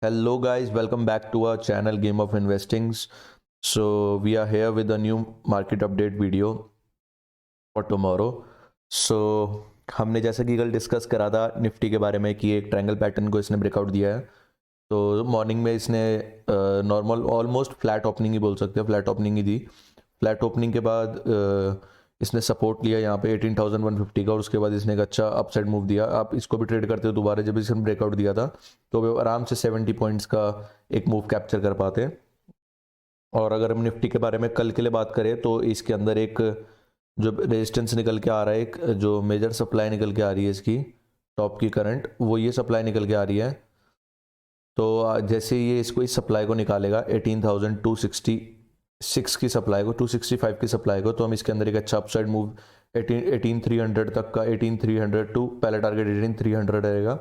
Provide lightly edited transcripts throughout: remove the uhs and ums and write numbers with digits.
Hello, guys, welcome back to our channel Game of Investings. So, we are here with a new market update video for tomorrow. So, हमने जैसा कि कल discuss करा था Nifty के बारे में कि एक ट्रायंगल पैटर्न को इसने ब्रेकआउट दिया है। तो मॉर्निंग में इसने नॉर्मल ऑलमोस्ट फ्लैट ओपनिंग ही बोल सकते हैं, फ्लैट ओपनिंग ही दी। फ्लैट ओपनिंग के बाद इसने सपोर्ट लिया यहाँ पे 18,150 का और उसके बाद इसने एक अच्छा अपसाइड मूव दिया। आप इसको भी ट्रेड करते हो दोबारा, जब इसने ब्रेकआउट दिया था तो वे आराम से 70 पॉइंट्स का एक मूव कैप्चर कर पाते हैं। और अगर हम निफ्टी के बारे में कल के लिए बात करें तो इसके अंदर एक जो रेजिस्टेंस निकल के आ रहा है, एक जो मेजर सप्लाई निकल के आ रही है इसकी टॉप की करंट, वो ये सप्लाई निकल के आ रही है। तो जैसे ये इसको इस सप्लाई को निकालेगा 18,266 की सप्लाई को, 265 की सप्लाई को, तो हम इसके अंदर एक अच्छा अपसाइड मूव 18,300 तक का, 18,300 टू पहला टारगेट 18,300 रहेगा,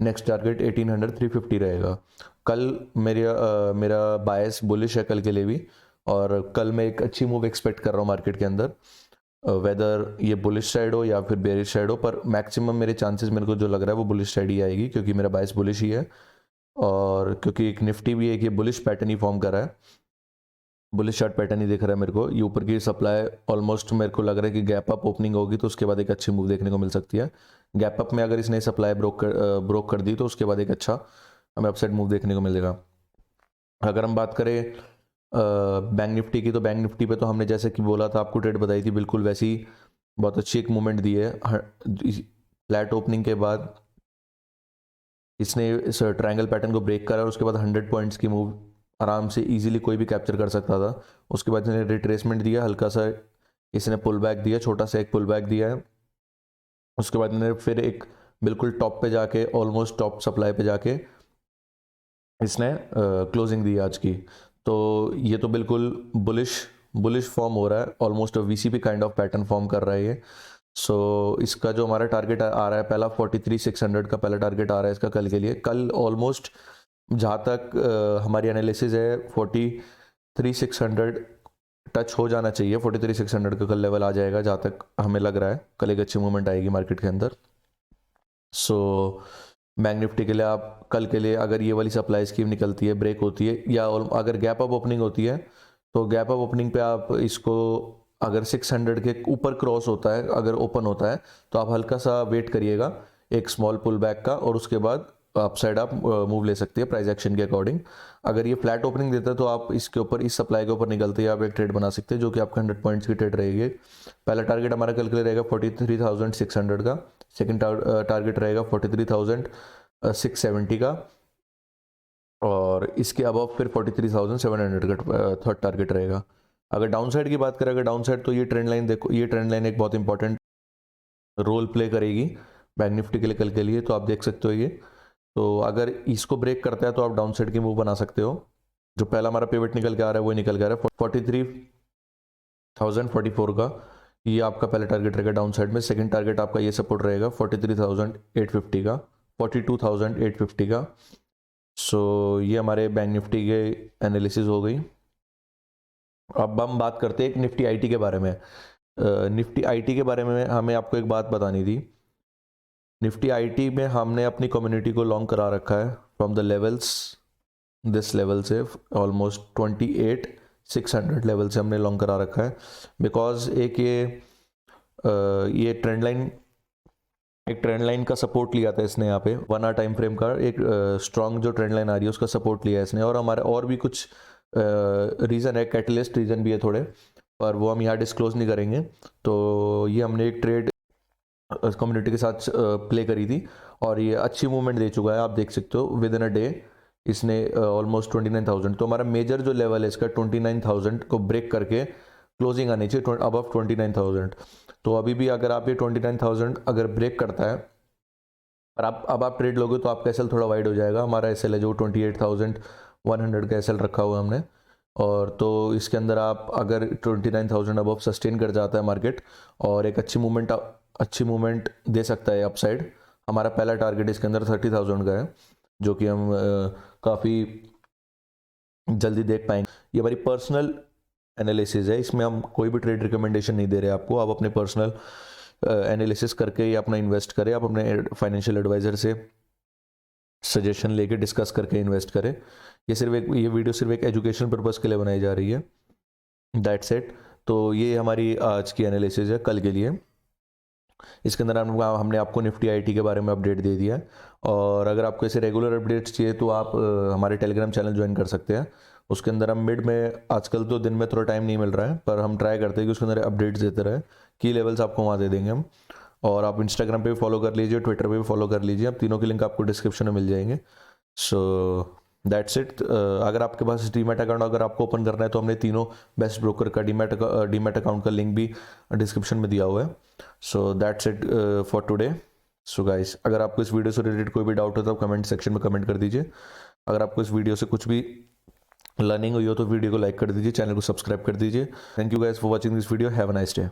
नेक्स्ट टारगेट 18,350 रहेगा। कल मेरा बायस बुलिश है कल के लिए भी, और कल मैं एक अच्छी मूव एक्सपेक्ट कर रहा हूँ मार्केट के अंदर, वेदर ये बुलिश साइड हो या फिर बेरिश साइड हो, पर मैक्सिमम मेरे चांसेस मेरे को जो लग रहा है वो बुलिश साइड ही आएगी, क्योंकि मेरा बायस बुलिश ही है। और क्योंकि एक निफ्टी भी एक ये बुलिश पैटर्न ही फॉर्म कर रहा है, बुलिश शार्ट पैटर्न ही दिख रहा है मेरे को। ये ऊपर की सप्लाई ऑलमोस्ट मेरे को लग रहा है कि गैप अप ओपनिंग होगी तो उसके बाद एक अच्छी मूव देखने को मिल सकती है। गैप अप में अगर इसने सप्लाई ब्रोक कर दी तो उसके बाद एक अच्छा हमें अपसाइड मूव देखने को मिलेगा। अगर हम बात करें बैंक निफ्टी की, तो बैंक निफ्टी पे तो हमने जैसे कि बोला था, आपको ट्रेड बताई थी, बिल्कुल वैसी बहुत अच्छी एक मूवमेंट दी है। फ्लैट ओपनिंग के बाद इसने इस ट्रायंगल पैटर्न को ब्रेक करा और उसके बाद 100 पॉइंट्स की मूव आराम से इजीली कोई भी कैप्चर कर सकता था। उसके बाद इसने रिट्रेसमेंट दिया, हल्का सा इसने पुल बैक दिया, छोटा सा एक पुल बैक दिया है। उसके बाद इन्हें फिर एक बिल्कुल टॉप पे जाके, ऑलमोस्ट टॉप सप्लाई पे जाके इसने क्लोजिंग दी आज की। तो ये तो बिल्कुल बुलिश बुलिश फॉर्म हो रहा है, almost VCP kind of pattern form कर रहा है ये। सो इसका जो हमारा टारगेट आ रहा है पहला 43,600 का पहला टारगेट आ रहा है इसका कल के लिए। कल ऑलमोस्ट जहाँ तक हमारी एनालिसिस है 43,600 टच हो जाना चाहिए, 43,600 का कल लेवल आ जाएगा जहाँ तक हमें लग रहा है। कल एक अच्छी मूवमेंट आएगी मार्केट के अंदर। सो बैंक निफ्टी के लिए आप कल के लिए अगर ये वाली सप्लाई स्कीम निकलती है, ब्रेक होती है, या अगर गैप अप ओपनिंग होती है, तो गैप अप ओपनिंग पे आप इसको अगर 600 के ऊपर क्रॉस होता है, अगर ओपन होता है, तो आप हल्का सा वेट करिएगा एक स्मॉल पुल बैक का, और उसके बाद अपसाइड आप मूव ले सकती है प्राइस एक्शन के अकॉर्डिंग। अगर ये फ्लैट ओपनिंग देता है तो आप इसके ऊपर, इस सप्लाई के ऊपर निकलते ही आप एक ट्रेड बना सकते हैं, जो कि आपका 100 पॉइंट्स की ट्रेड रहेगी। पहला टारगेट हमारा कल के लिए रहेगा 43,600 का, सेकंड टारगेट रहेगा 43,670 का, और इसके अबव फिर 43,700 का थर्ड टारगेट रहेगा। अगर डाउन साइड की बात करें, अगर डाउन साइड, तो ये ट्रेंड लाइन देखो, ये ट्रेंड लाइन एक बहुत इंपॉर्टेंट रोल प्ले करेगी बैंक निफ्टी के लिए कल के लिए। तो आप देख सकते हो ये, तो अगर इसको ब्रेक करता है तो आप डाउन साइड की मूव बना सकते हो। जो पहला हमारा पिवट निकल के आ रहा है वो निकल के आ रहा है 43,044 का, ये आपका पहला टारगेट रहेगा डाउन साइड में। सेकंड टारगेट आपका ये सपोर्ट रहेगा 43,850 का, 42,850 का। सो ये हमारे बैंक निफ्टी के एनालिसिस हो गई। अब हम बात करते हैं एक निफ्टी आईटी के बारे में। निफ्टी आईटी के बारे में हमें आपको एक बात बतानी थी। निफ्टी आईटी में हमने अपनी कम्युनिटी को लॉन्ग करा रखा है from the levels, this level से ऑलमोस्ट 28,600 लेवल से हमने लॉन्ग करा रखा है। बिकॉज एक ये ट्रेंड लाइन, एक ट्रेंड लाइन का सपोर्ट लिया था इसने यहाँ पे 1 आवर टाइम फ्रेम का, एक स्ट्रॉन्ग जो ट्रेंड लाइन आ रही है उसका सपोर्ट लिया है इसने। और हमारे और भी कुछ रीज़न है, कैटलिस्ट रीज़न भी है थोड़े, पर वो हम यहाँ डिस्क्लोज नहीं करेंगे। तो ये हमने एक ट्रेड कम्युनिटी के साथ प्ले करी थी और ये अच्छी मूवमेंट दे चुका है। आप देख सकते हो विद इन अ डे इसने ऑलमोस्ट 29,000, तो हमारा मेजर जो लेवल है इसका 29,000 को ब्रेक करके क्लोजिंग आनी चाहिए अबव 29,000। तो अभी भी अगर आप ये 29,000 अगर ब्रेक करता है, और अब आप ट्रेड लोगे तो आपका एसएल थोड़ा वाइड हो जाएगा। हमारा एसएल है जो 28,100 का एसएल रखा हुआ है हमने, और तो इसके अंदर आप अगर 29,000 अबव सस्टेन कर जाता है मार्केट और एक अच्छी मूवमेंट दे सकता है अपसाइड। हमारा पहला टारगेट इसके अंदर 30,000 का है, जो कि हम काफ़ी जल्दी देख पाएंगे। ये हमारी पर्सनल एनालिसिस है, इसमें हम कोई भी ट्रेड रिकमेंडेशन नहीं दे रहे आपको। आप अपने पर्सनल एनालिसिस करके या अपना इन्वेस्ट करें, आप अपने फाइनेंशियल एडवाइजर से सजेशन लेके डिस्कस करके इन्वेस्ट करें। ये वीडियो सिर्फ एक एजुकेशन पर्पज़ के लिए बनाई जा रही है। That's it. तो ये हमारी आज की एनालिसिस है कल के लिए। इसके अंदर हमने आपको निफ्टी आईटी के बारे में अपडेट दे दिया है, और अगर आपको ऐसे रेगुलर अपडेट्स चाहिए तो आप हमारे टेलीग्राम चैनल ज्वाइन कर सकते हैं। उसके अंदर हम मिड में, आजकल तो दिन में थोड़ा टाइम नहीं मिल रहा है, पर हम ट्राई करते हैं कि उसके अंदर अपडेट्स देते रहे। की लेवल्स आपको वहाँ दे देंगे हम। और आप इंस्टाग्राम पे भी फॉलो कर लीजिए, ट्विटर पे भी फॉलो कर लीजिए, अब तीनों के लिंक आपको डिस्क्रिप्शन में मिल जाएंगे। So that's it. अगर आपके पास डीमैट अकाउंट अगर आपको ओपन करना है तो हमने तीनों बेस्ट ब्रोकर का डीमैट अकाउंट का लिंक भी डिस्क्रिप्शन में दिया हुआ है। So that's it for today. So guys, अगर आपको इस वीडियो से रिलेटेड कोई भी डाउट हो तो आप कमेंट सेक्शन में कमेंट कर दीजिए। अगर आपको इस वीडियो से कुछ भी लर्निंग हुई हो तो वीडियो को लाइक कर दीजिए, चैनल को सब्सक्राइब कर दीजिए। Thank you guys for watching this video. Have a nice day.